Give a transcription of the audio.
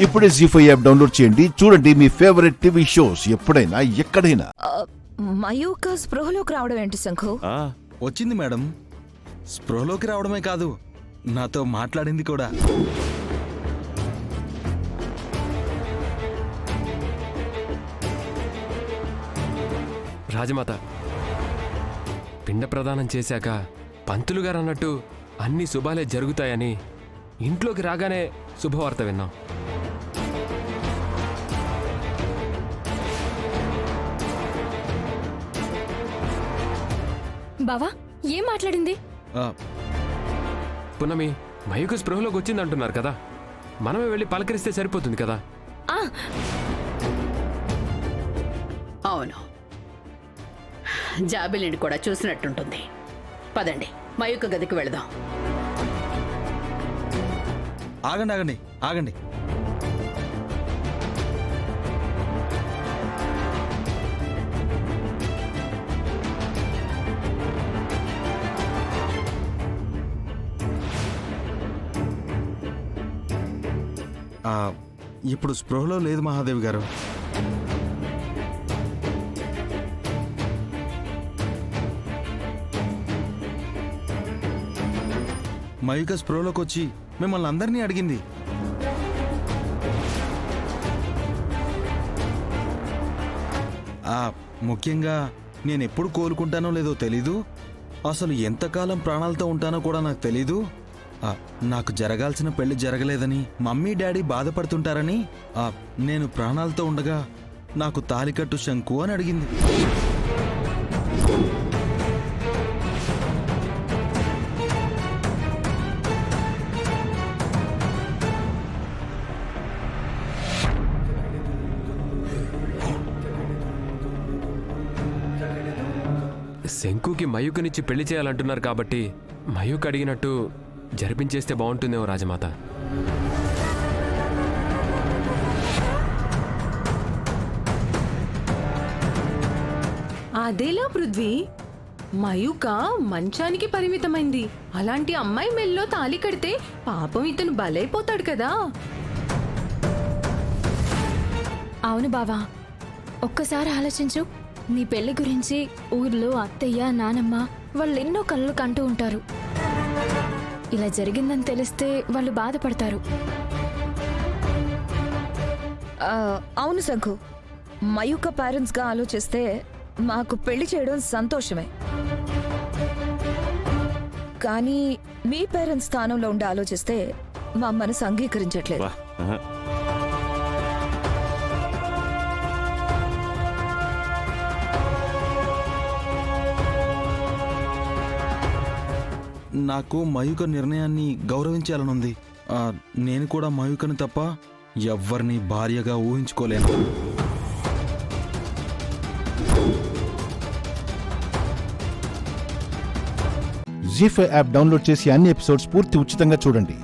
ఇప్పుడే జీ5 app download చేయండి. చూడండి మీ ఫేవరెట్ టీవీ షోస్ ఎప్పుడైనా ఎక్కడైనా. మయూక స్పృహలోకి రావడం ఏంటి శంఖు? వచ్చింది మేడం. స్పృహలోకి రావడమే కాదు, నాతో మాట్లాడింది కూడా. రాజమాత పిండ ప్రదానం చేశాక పంతులు గారు అన్నట్టు అన్ని శుభాలే జరుగుతాయని ఇంట్లోకి రాగానే శుభవార్త విన్నాం. బావా ఏం మాట్లాడింది? పున్నమి, మయూక స్పృహలోకి వచ్చిందంటున్నారు కదా, మనమే వెళ్ళి పలకరిస్తే సరిపోతుంది కదా. అవును, జాబిలిని కూడా చూసినట్టుంటుంది. పదండి, మయూక గదికి వెళదాం. ఆగండి ఆగండి ఆగండి. ఇప్పుడు స్పృహలో లేదు మహాదేవి గారు. మయూక స్పృహలోకి వచ్చి మిమ్మల్ని అందరినీ అడిగింది. ముఖ్యంగా నేను ఎప్పుడు కోలుకుంటానో లేదో తెలీదు, అసలు ఎంతకాలం ప్రాణాలతో ఉంటానో కూడా నాకు తెలీదు, నాకు జరగాల్సిన పెళ్లి జరగలేదని మమ్మీ డాడీ బాధపడుతుంటారని, నేను ప్రాణాలతో ఉండగా నాకు తాలికట్టు శంకు అని అడిగింది. శంకుకి మయూకనిచ్చి పెళ్లి చేయాలంటున్నారు కాబట్టి మయూక్ అడిగినట్టు జరిపించేస్తే బాగుంటుందేమో రాజమాత. అదేలా పృథ్వీ, మయూక మంచానికి పరిమితమైంది. అలాంటి అమ్మాయి మెల్లో తాళి కడితే పాపం ఇతను బలైపోతాడు కదా. అవును బావా, ఒక్కసారి ఆలోచించు. నీ పెళ్లి గురించి ఊర్లో అత్తయ్య నానమ్మ వాళ్ళెన్నో కళ్ళు కంటూ ఉంటారు. ఇలా జరిగిందని తెలిస్తే వాళ్ళు బాధపడతారు. అవును శంఖు, మయూక పేరెంట్స్ గా ఆలోచిస్తే మాకు పెళ్లి చేయడం సంతోషమే. కానీ మీ పేరెంట్స్ స్థానంలో ఉండి ఆలోచిస్తే మా మనసు అంగీకరించట్లేదు. నాకు మయూక నిర్ణయాన్ని గౌరవించాలనుంది. నేను కూడా మయూకను తప్ప ఎవ్వరిని భార్యగా ఊహించుకోలేను. జీ5 యాప్ డౌన్లోడ్ చేసి అన్ని ఎపిసోడ్స్ పూర్తి ఉచితంగా చూడండి.